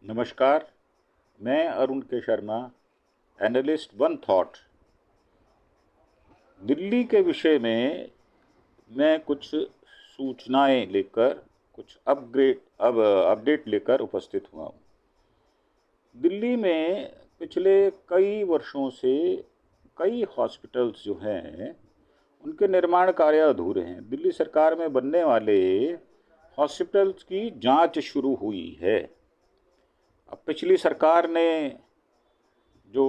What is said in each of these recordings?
नमस्कार। मैं अरुण के Sharma, analyst one thought. Delhi के विषय में मैं कुछ सूचनाएं लेकर, कुछ अपडेट लेकर उपस्थित हुआ हूँ। दिल्ली में पिछले कई वर्षों से कई हॉस्पिटल्स जो हैं उनके निर्माण कार्य अधूरे हैं। दिल्ली सरकार में बनने वाले हॉस्पिटल्स की जांच शुरू हुई है। अब पिछली सरकार ने जो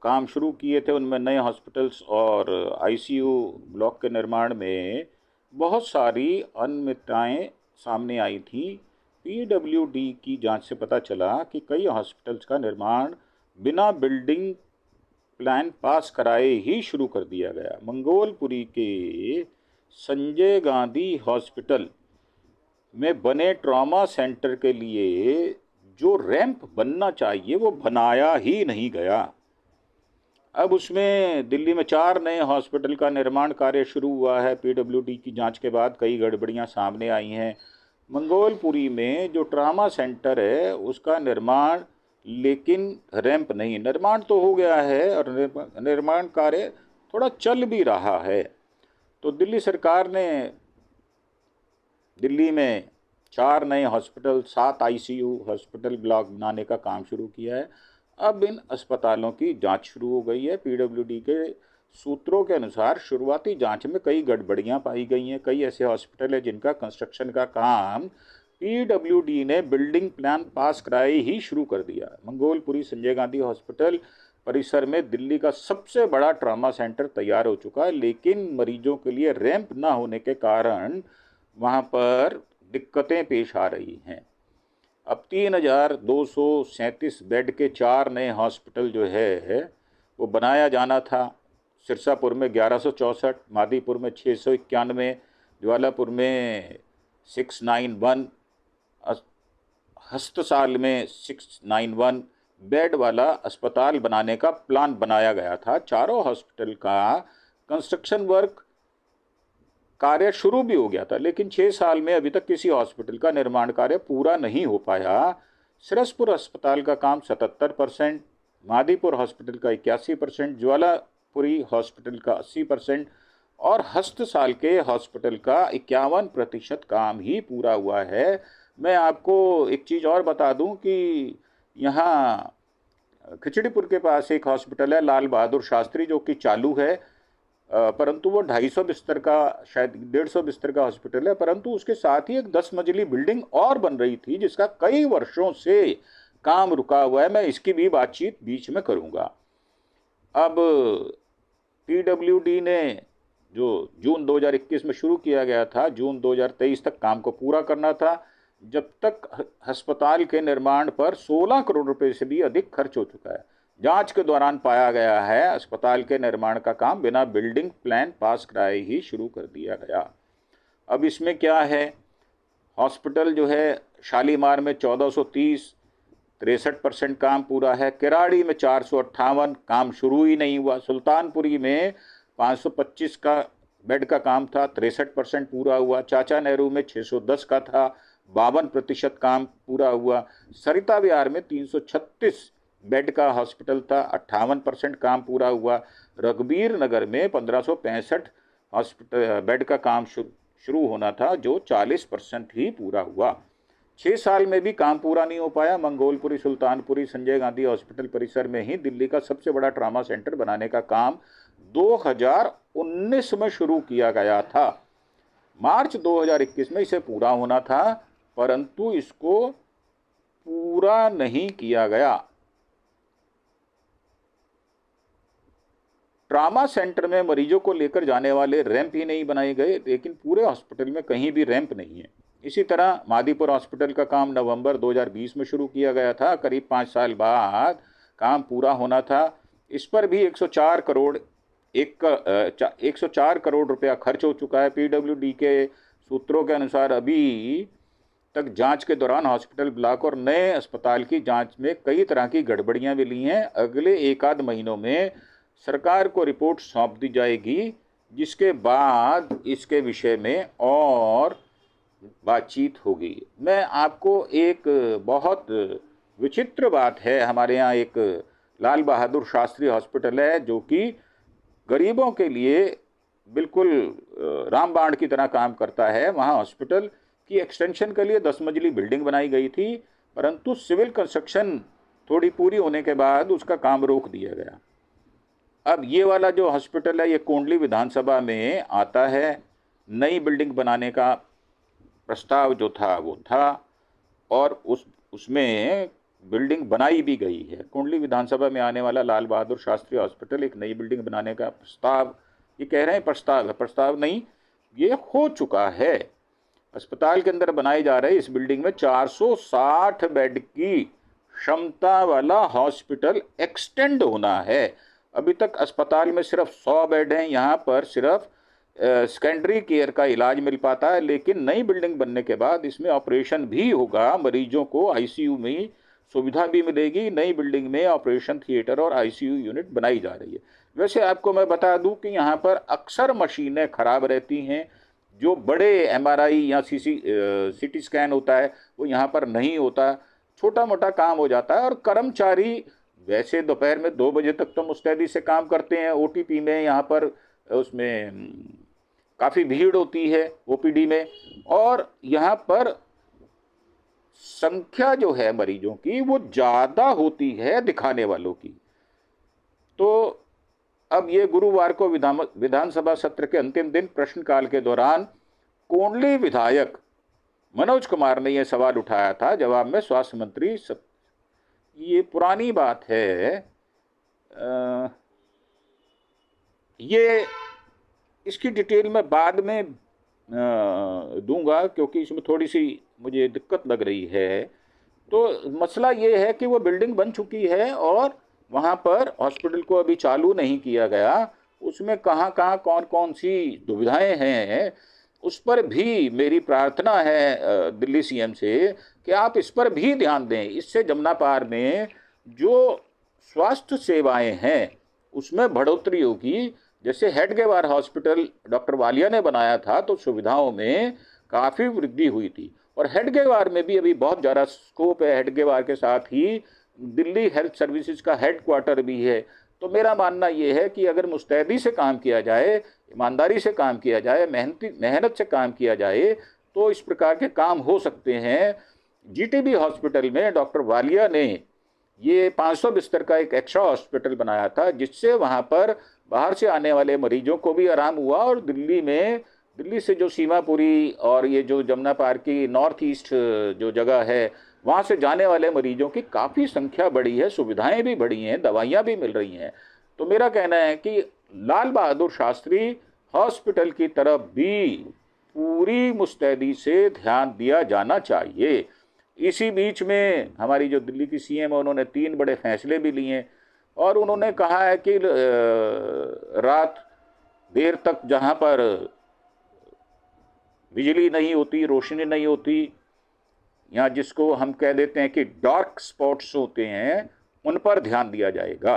काम शुरू किए थे उनमें नए हॉस्पिटल्स और आईसीयू ब्लॉक के निर्माण में बहुत सारी अनियमितताएं सामने आई थी। पीडब्ल्यूडी की जांच से पता चला कि कई हॉस्पिटल्स का निर्माण बिना बिल्डिंग प्लान पास कराए ही शुरू कर दिया गया। मंगोलपुरी के संजय गांधी हॉस्पिटल में बने ट्रॉमा सेंटर के लिए जो रैंप बनना चाहिए वो बनाया ही नहीं गया। अब उसमें दिल्ली में 4 नए हॉस्पिटल का निर्माण कार्य शुरू हुआ है। पीडब्ल्यूडी की जांच के बाद कई गड़बड़ियां सामने आई हैं। मंगोलपुरी में जो ट्रॉमा सेंटर है उसका निर्माण, लेकिन रैंप नहीं। निर्माण तो हो गया है और निर्माण कार्य थोड़ा चल भी रहा है। तो दिल्ली सरकार ने दिल्ली में 4 नए हॉस्पिटल, 7 आईसीयू हॉस्पिटल ब्लॉक बनाने का काम शुरू किया है। अब इन अस्पतालों की जांच शुरू हो गई है। पीडब्ल्यूडी के सूत्रों के अनुसार शुरुआती जांच में कई गड़बड़ियां पाई गई हैं। कई ऐसे हॉस्पिटल है जिनका कंस्ट्रक्शन का काम पीडब्ल्यूडी ने बिल्डिंग प्लान पास कराए ही शुरू कर दिया। मंगोलपुरी संजय गांधी हॉस्पिटल परिसर में दिल्ली का सबसे बड़ा ट्रॉमा सेंटर तैयार हो चुका है, लेकिन मरीजों के लिए रैंप न होने के कारण वहाँ पर दिक्कतें पेश आ रही हैं। अब 3,237 बेड के 4 नए हॉस्पिटल जो है वो बनाया जाना था। सिरसापुर में 1164, मादीपुर में 691, ज्वालापुर में 691, हस्तसाल में 691 बेड वाला अस्पताल बनाने का प्लान बनाया गया था। चारों हॉस्पिटल का कंस्ट्रक्शन वर्क कार्य शुरू भी हो गया था, लेकिन 6 साल में अभी तक किसी हॉस्पिटल का निर्माण कार्य पूरा नहीं हो पाया। सिरसपुर अस्पताल का काम 77%, मादीपुर हॉस्पिटल का 81%, ज्वालापुरी हॉस्पिटल का 80% और हस्तसाल के हॉस्पिटल का 51% काम ही पूरा हुआ है। मैं आपको एक चीज़ और बता दूं कि यहाँ खिचड़ीपुर के पास एक हॉस्पिटल है, लाल बहादुर शास्त्री, जो कि चालू है, परंतु वो 250 बिस्तर का, शायद 150 बिस्तर का हॉस्पिटल है, परंतु उसके साथ ही एक 10 मंजिली बिल्डिंग और बन रही थी जिसका कई वर्षों से काम रुका हुआ है। मैं इसकी भी बातचीत बीच में करूंगा। अब पीडब्ल्यूडी ने जो जून 2021 में शुरू किया गया था, जून 2023 तक काम को पूरा करना था। जब तक अस्पताल के निर्माण पर 16 करोड़ रुपए से भी अधिक खर्च हो चुका है। जांच के दौरान पाया गया है अस्पताल के निर्माण का काम बिना बिल्डिंग प्लान पास कराए ही शुरू कर दिया गया। अब इसमें क्या है, हॉस्पिटल जो है शालीमार में 1430, 63% काम पूरा है। किराड़ी में 458, काम शुरू ही नहीं हुआ। सुल्तानपुरी में 525 का बेड का काम था, 63% पूरा हुआ। चाचा नेहरू में 610 का था, 52% काम पूरा हुआ। सरिता विहार में 336 बेड का हॉस्पिटल था, 58% काम पूरा हुआ। रघुबीर नगर में 1565 हॉस्पिटल बेड का काम शुरू होना था, जो 40% ही पूरा हुआ। 6 साल में भी काम पूरा नहीं हो पाया। मंगोलपुरी सुल्तानपुरी संजय गांधी हॉस्पिटल परिसर में ही दिल्ली का सबसे बड़ा ट्रॉमा सेंटर बनाने का काम 2019 में शुरू किया गया था। मार्च 2021 में इसे पूरा होना था, परंतु इसको पूरा नहीं किया गया। ट्रॉमा सेंटर में मरीजों को लेकर जाने वाले रैंप ही नहीं बनाए गए, लेकिन पूरे हॉस्पिटल में कहीं भी रैंप नहीं है। इसी तरह मादीपुर हॉस्पिटल का काम नवंबर 2020 में शुरू किया गया था, करीब 5 साल बाद काम पूरा होना था। इस पर भी 104 करोड़ रुपया खर्च हो चुका है। पीडब्ल्यूडी के सूत्रों के अनुसार अभी तक जांच के दौरान हॉस्पिटल ब्लॉक और नए अस्पताल की जांच में कई तरह की गड़बड़ियां मिली हैं। अगले 1 आध महीनों में सरकार को रिपोर्ट सौंप दी जाएगी, जिसके बाद इसके विषय में और बातचीत होगी। मैं आपको एक बहुत विचित्र बात है, हमारे यहाँ एक लाल बहादुर शास्त्री हॉस्पिटल है जो कि गरीबों के लिए बिल्कुल रामबाण की तरह काम करता है। वहाँ हॉस्पिटल की एक्सटेंशन के लिए 10 मंजिली बिल्डिंग बनाई गई थी, परंतु सिविल कंस्ट्रक्शन थोड़ी पूरी होने के बाद उसका काम रोक दिया गया। अब ये वाला जो हॉस्पिटल है ये कोंडली विधानसभा में आता है। नई बिल्डिंग बनाने का प्रस्ताव जो था वो था और उसमें बिल्डिंग बनाई भी गई है। कुंडली विधानसभा में आने वाला लाल बहादुर शास्त्री हॉस्पिटल एक नई बिल्डिंग बनाने का प्रस्ताव, ये कह रहे हैं प्रस्ताव है, प्रस्ताव नहीं, ये हो चुका है। अस्पताल के अंदर बनाई जा रही इस बिल्डिंग में 460 बेड की क्षमता वाला हॉस्पिटल एक्सटेंड होना है। अभी तक अस्पताल में सिर्फ 100 बेड हैं, यहाँ पर सिर्फ सेकेंडरी केयर का इलाज मिल पाता है, लेकिन नई बिल्डिंग बनने के बाद इसमें ऑपरेशन भी होगा। मरीजों को आईसीयू में सुविधा भी मिलेगी। नई बिल्डिंग में ऑपरेशन थिएटर और आईसीयू यूनिट बनाई जा रही है। वैसे आपको मैं बता दूं कि यहाँ पर अक्सर मशीनें खराब रहती हैं। जो बड़े एमआरआई या सीटी स्कैन होता है वो यहाँ पर नहीं होता, छोटा मोटा काम हो जाता है। और कर्मचारी वैसे दोपहर में 2 बजे तक तो मुस्तैदी से काम करते हैं। ओटीपी में यहाँ पर उसमें काफ़ी भीड़ होती है ओपीडी में, और यहाँ पर संख्या जो है मरीजों की वो ज़्यादा होती है दिखाने वालों की। तो अब ये गुरुवार को विधानसभा सत्र के अंतिम दिन प्रश्नकाल के दौरान कोंडली विधायक मनोज कुमार ने यह सवाल उठाया था। जवाब में स्वास्थ्य मंत्री ये पुरानी बात है, ये इसकी डिटेल मैं बाद में दूंगा क्योंकि इसमें थोड़ी सी मुझे दिक्कत लग रही है। तो मसला ये है कि वो बिल्डिंग बन चुकी है और वहाँ पर हॉस्पिटल को अभी चालू नहीं किया गया। उसमें कहाँ कहाँ कौन कौन सी दुविधाएं हैं उस पर भी मेरी प्रार्थना है दिल्ली सीएम से कि आप इस पर भी ध्यान दें। इससे जमुना पार में जो स्वास्थ्य सेवाएं हैं उसमें बढ़ोतरी होगी। जैसे हेडगेवार हॉस्पिटल डॉक्टर वालिया ने बनाया था तो सुविधाओं में काफ़ी वृद्धि हुई थी, और हेडगेवार में भी अभी बहुत ज़्यादा स्कोप है। हेडगेवार के साथ ही दिल्ली हेल्थ सर्विसेज का हेडक्वार्टर भी है। तो मेरा मानना ये है कि अगर मुस्तैदी से काम किया जाए, ईमानदारी से काम किया जाए, मेहनत से काम किया जाए तो इस प्रकार के काम हो सकते हैं। जीटीबी हॉस्पिटल में डॉक्टर वालिया ने ये 500 बिस्तर का एक एक्स्ट्रा हॉस्पिटल बनाया था, जिससे वहाँ पर बाहर से आने वाले मरीजों को भी आराम हुआ और दिल्ली से जो सीमापुरी और ये जो जमुना पार की नॉर्थ ईस्ट जो जगह है वहाँ से जाने वाले मरीजों की काफ़ी संख्या बढ़ी है, सुविधाएं भी बढ़ी हैं, दवाइयाँ भी मिल रही हैं। तो मेरा कहना है कि लाल बहादुर शास्त्री हॉस्पिटल की तरफ भी पूरी मुस्तैदी से ध्यान दिया जाना चाहिए। इसी बीच में हमारी जो दिल्ली की सीएम है उन्होंने 3 बड़े फैसले भी लिए और उन्होंने कहा है कि रात देर तक जहाँ पर बिजली नहीं होती, रोशनी नहीं होती, या जिसको हम कह देते हैं कि डार्क स्पॉट्स होते हैं, उन पर ध्यान दिया जाएगा।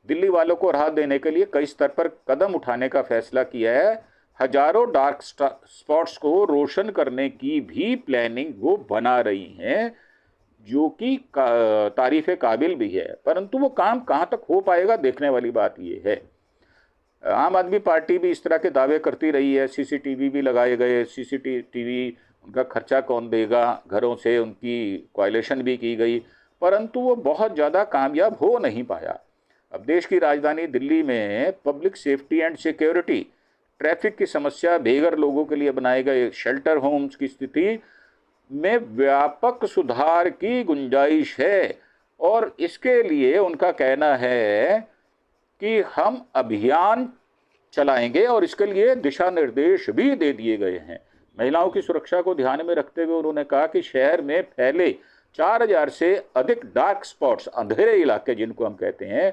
दिल्ली वालों को राहत देने के लिए कई स्तर पर कदम उठाने का फैसला किया है। हजारों डार्क स्पॉट्स को रोशन करने की भी प्लानिंग वो बना रही हैं, जो कि तारीफ़ काबिल भी है, परंतु वो काम कहाँ तक हो पाएगा देखने वाली बात ये है। आम आदमी पार्टी भी इस तरह के दावे करती रही है। सीसीटीवी भी लगाए गए, सीसीटीवी उनका खर्चा कौन देगा, घरों से उनकी कोएलिशन भी की गई, परंतु वो बहुत ज़्यादा कामयाब हो नहीं पाया। अब देश की राजधानी दिल्ली में public safety and security, traffic की समस्या, बेघर लोगों के लिए बनाए गए शेल्टर होम्स की स्थिति में व्यापक सुधार की गुंजाइश है, और इसके लिए उनका कहना है कि हम अभियान चलाएंगे और इसके लिए दिशा निर्देश भी दे दिए गए हैं। महिलाओं की सुरक्षा को ध्यान में रखते हुए उन्होंने कहा कि शहर में फैले 4000 से अधिक डार्क स्पॉट्स, अंधेरे इलाके जिनको हम कहते हैं,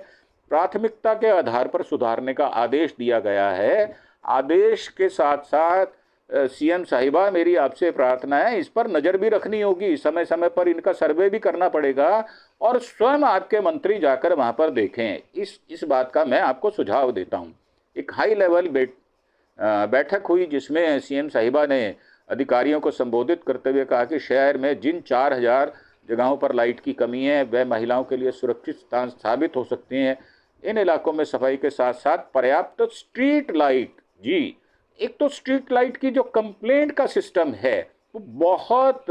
प्राथमिकता के आधार पर सुधारने का आदेश दिया गया है। आदेश के साथ साथ सीएम साहिबा, मेरी आपसे प्रार्थना है, इस पर नज़र भी रखनी होगी, समय समय पर इनका सर्वे भी करना पड़ेगा और स्वयं आपके मंत्री जाकर वहाँ पर देखें। इस बात का मैं आपको सुझाव देता हूँ। एक हाई लेवल बैठक हुई जिसमें सीएम साहिबा ने अधिकारियों को संबोधित करते हुए कहा कि शहर में जिन 4000 जगहों पर लाइट की कमी है वह महिलाओं के लिए सुरक्षित स्थान साबित हो सकते हैं। इन इलाकों में सफाई के साथ साथ पर्याप्त स्ट्रीट लाइट, जी, एक तो स्ट्रीट लाइट की जो कंप्लेंट का सिस्टम है वो बहुत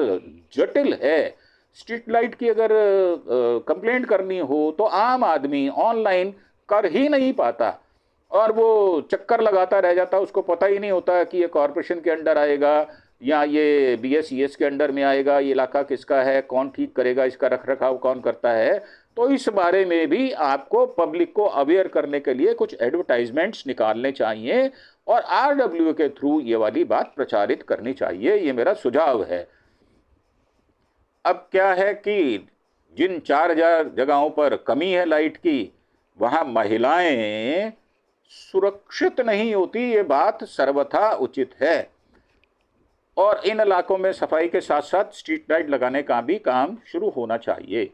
जटिल है। स्ट्रीट लाइट की अगर कंप्लेंट करनी हो तो आम आदमी ऑनलाइन कर ही नहीं पाता और वो चक्कर लगाता रह जाता, उसको पता ही नहीं होता कि ये कॉरपोरेशन के अंडर आएगा या ये BSES के अंडर में आएगा, ये इलाका किसका है, कौन ठीक करेगा, इसका रख रखाव कौन करता है। तो इस बारे में भी आपको पब्लिक को अवेयर करने के लिए कुछ एडवर्टाइजमेंट्स निकालने चाहिए और RWA के थ्रू ये वाली बात प्रचारित करनी चाहिए, ये मेरा सुझाव है। अब क्या है कि जिन 4000 जगहों पर कमी है लाइट की, वहां महिलाएं सुरक्षित नहीं होती, ये बात सर्वथा उचित है। और इन इलाकों में सफाई के साथ साथ स्ट्रीट लाइट लगाने का भी काम शुरू होना चाहिए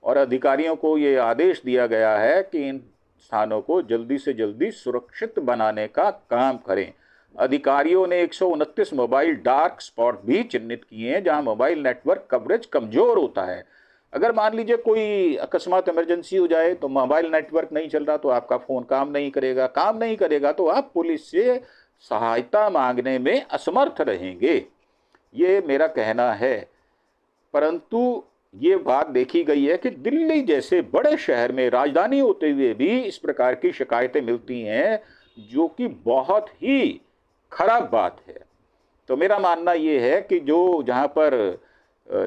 और अधिकारियों को ये आदेश दिया गया है कि इन स्थानों को जल्दी से जल्दी सुरक्षित बनाने का काम करें। अधिकारियों ने 129 मोबाइल डार्क स्पॉट भी चिन्हित किए हैं जहां मोबाइल नेटवर्क कवरेज कमजोर होता है। अगर मान लीजिए कोई अकस्मात इमरजेंसी हो जाए तो मोबाइल नेटवर्क नहीं चल रहा तो आपका फ़ोन काम नहीं करेगा तो आप पुलिस से सहायता मांगने में असमर्थ रहेंगे, ये मेरा कहना है। परंतु ये बात देखी गई है कि दिल्ली जैसे बड़े शहर में राजधानी होते हुए भी इस प्रकार की शिकायतें मिलती हैं, जो कि बहुत ही खराब बात है। तो मेरा मानना ये है कि जो जहाँ पर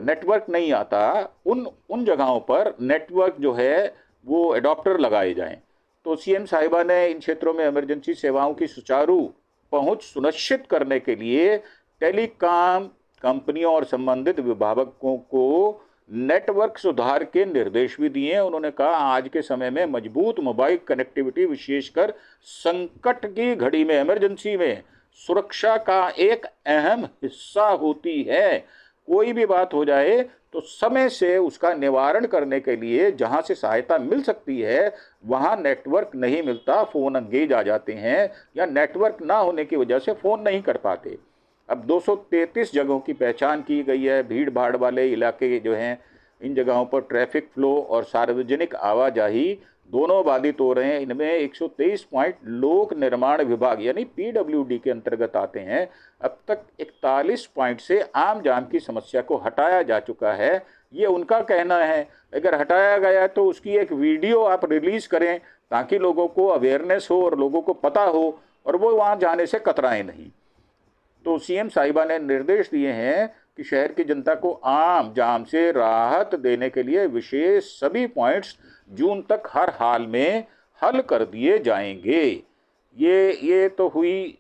नेटवर्क नहीं आता उन जगहों पर नेटवर्क जो है वो एडॉप्टर लगाए जाएं। तो CM साहिबा ने इन क्षेत्रों में इमरजेंसी सेवाओं की सुचारू पहुंच सुनिश्चित करने के लिए टेलीकॉम कंपनियों और संबंधित विभागों को नेटवर्क सुधार के निर्देश भी दिए। उन्होंने कहा आज के समय में मजबूत मोबाइल कनेक्टिविटी विशेषकर संकट की घड़ी में, इमरजेंसी में सुरक्षा का एक अहम हिस्सा होती है। कोई भी बात हो जाए तो समय से उसका निवारण करने के लिए जहां से सहायता मिल सकती है वहां नेटवर्क नहीं मिलता, फ़ोन एंगेज आ जाते हैं या नेटवर्क ना होने की वजह से फ़ोन नहीं कर पाते। अब 233 जगहों की पहचान की गई है। भीड़ भाड़ वाले इलाके जो हैं इन जगहों पर ट्रैफिक फ्लो और सार्वजनिक आवाजाही दोनों बाधित हो रहे हैं। इनमें 123 पॉइंट लोक निर्माण विभाग यानी PWD के अंतर्गत आते हैं। अब तक 41 पॉइंट से आम जाम की समस्या को हटाया जा चुका है, ये उनका कहना है। अगर हटाया गया तो उसकी एक वीडियो आप रिलीज़ करें ताकि लोगों को अवेयरनेस हो और लोगों को पता हो और वो वहाँ जाने से कतराएं नहीं। तो CM साहिबा ने निर्देश दिए हैं कि शहर की जनता को आम जाम से राहत देने के लिए विशेष सभी पॉइंट्स जून तक हर हाल में हल कर दिए जाएंगे। ये तो हुई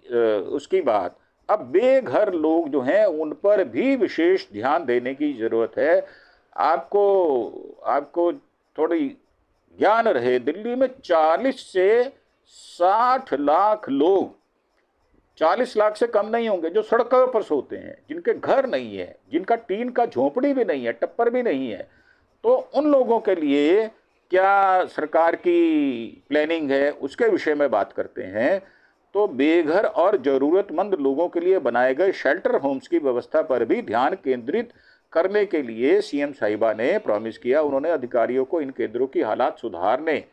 उसकी बात। अब बेघर लोग जो हैं उन पर भी विशेष ध्यान देने की ज़रूरत है। आपको थोड़ी ज्ञान रहे, दिल्ली में 40 से 60 लाख लोग, 40 लाख से कम नहीं होंगे, जो सड़कों पर सोते हैं, जिनके घर नहीं है, जिनका टीन का झोंपड़ी भी नहीं है, टप्पर भी नहीं है। तो उन लोगों के लिए क्या सरकार की प्लानिंग है उसके विषय में बात करते हैं। तो बेघर और ज़रूरतमंद लोगों के लिए बनाए गए शेल्टर होम्स की व्यवस्था पर भी ध्यान केंद्रित करने के लिए CM साहिबा ने प्रॉमिस किया। उन्होंने अधिकारियों को इन केंद्रों की हालात सुधारने,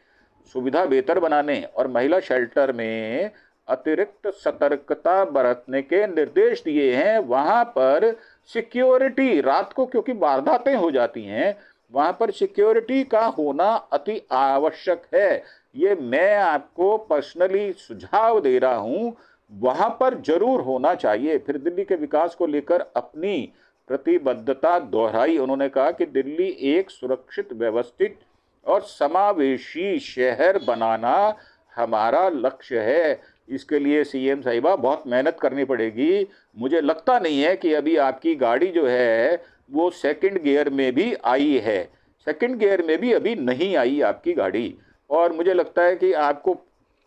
सुविधा बेहतर बनाने और महिला शेल्टर में अतिरिक्त सतर्कता बरतने के निर्देश दिए हैं। वहाँ पर सिक्योरिटी, रात को क्योंकि वारदातें हो जाती हैं, वहाँ पर सिक्योरिटी का होना अति आवश्यक है। ये मैं आपको पर्सनली सुझाव दे रहा हूँ, वहाँ पर जरूर होना चाहिए। फिर दिल्ली के विकास को लेकर अपनी प्रतिबद्धता दोहराई। उन्होंने कहा कि दिल्ली एक सुरक्षित, व्यवस्थित और समावेशी शहर बनाना हमारा लक्ष्य है। इसके लिए CM साहिबा बहुत मेहनत करनी पड़ेगी। मुझे लगता नहीं है कि अभी आपकी गाड़ी जो है वो सेकंड गियर में भी आई है, सेकंड गियर में भी अभी नहीं आई आपकी गाड़ी, और मुझे लगता है कि आपको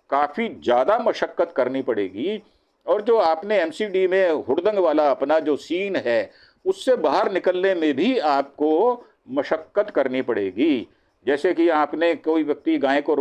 काफ़ी ज़्यादा मशक्क़त करनी पड़ेगी। और जो आपने MCD में हुड़दंग वाला अपना जो सीन है उससे बाहर निकलने में भी आपको मशक्क़त करनी पड़ेगी। जैसे कि आपने, कोई व्यक्ति गाय को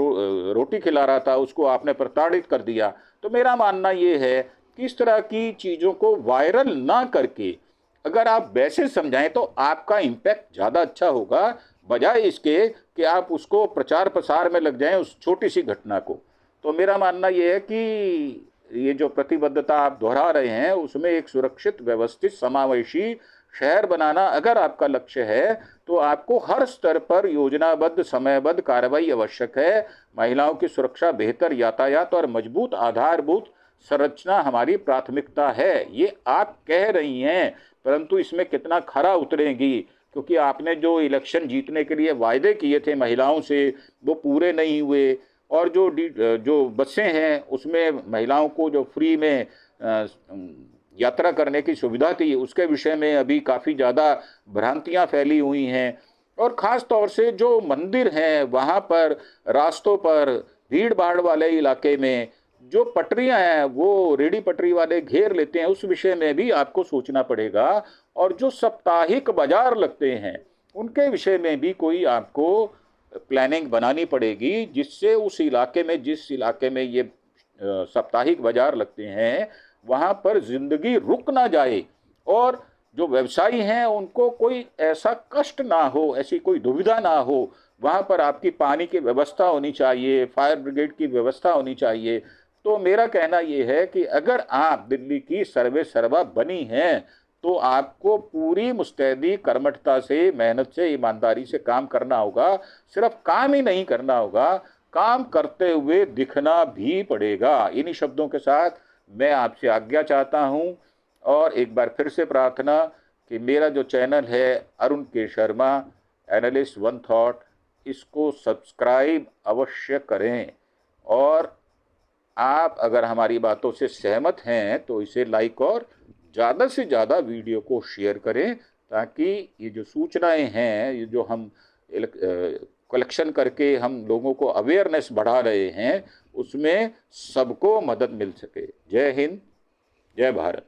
रोटी खिला रहा था, उसको आपने प्रताड़ित कर दिया। तो मेरा मानना ये है कि इस तरह की चीज़ों को वायरल ना करके अगर आप वैसे समझाएं तो आपका इम्पैक्ट ज़्यादा अच्छा होगा, बजाय इसके कि आप उसको प्रचार प्रसार में लग जाएं उस छोटी सी घटना को। तो मेरा मानना ये है कि ये जो प्रतिबद्धता आप दोहरा रहे हैं उसमें एक सुरक्षित, व्यवस्थित, समावेशी शहर बनाना अगर आपका लक्ष्य है तो आपको हर स्तर पर योजनाबद्ध, समयबद्ध कार्रवाई आवश्यक है। महिलाओं की सुरक्षा, बेहतर यातायात और मजबूत आधारभूत संरचना हमारी प्राथमिकता है। ये आप कह रही हैं, परंतु इसमें कितना खरा उतरेंगी, क्योंकि आपने जो इलेक्शन जीतने के लिए वायदे किए थे महिलाओं से वो पूरे नहीं हुए। और जो बसें हैं उसमें महिलाओं को जो फ्री में यात्रा करने की सुविधा थी उसके विषय में अभी काफ़ी ज़्यादा भ्रांतियां फैली हुई हैं। और ख़ास तौर से जो मंदिर हैं वहाँ पर, रास्तों पर, भीड़ भाड़ वाले इलाके में जो पटरियां हैं वो रेडी पटरी वाले घेर लेते हैं, उस विषय में भी आपको सोचना पड़ेगा। और जो साप्ताहिक बाजार लगते हैं उनके विषय में भी कोई आपको प्लानिंग बनानी पड़ेगी, जिससे उस इलाके में, जिस इलाके में ये साप्ताहिक बाजार लगते हैं वहाँ पर जिंदगी रुक ना जाए और जो व्यवसायी हैं उनको कोई ऐसा कष्ट ना हो, ऐसी कोई दुविधा ना हो। वहाँ पर आपकी पानी की व्यवस्था होनी चाहिए, फायर ब्रिगेड की व्यवस्था होनी चाहिए। तो मेरा कहना ये है कि अगर आप दिल्ली की सर्वे सर्वा बनी हैं तो आपको पूरी मुस्तैदी, कर्मठता से, मेहनत से, ईमानदारी से काम करना होगा। सिर्फ काम ही नहीं करना होगा, काम करते हुए दिखना भी पड़ेगा। इन्हीं शब्दों के साथ मैं आपसे आज्ञा चाहता हूं। और एक बार फिर से प्रार्थना कि मेरा जो चैनल है अरुण के शर्मा एनालिस्ट वन थॉट, इसको सब्सक्राइब अवश्य करें। और आप अगर हमारी बातों से सहमत हैं तो इसे लाइक और ज़्यादा से ज़्यादा वीडियो को शेयर करें, ताकि ये जो सूचनाएं हैं, ये जो हम कलेक्शन करके हम लोगों को अवेयरनेस बढ़ा रहे हैं, उसमें सबको मदद मिल सके। जय हिंद, जय भारत।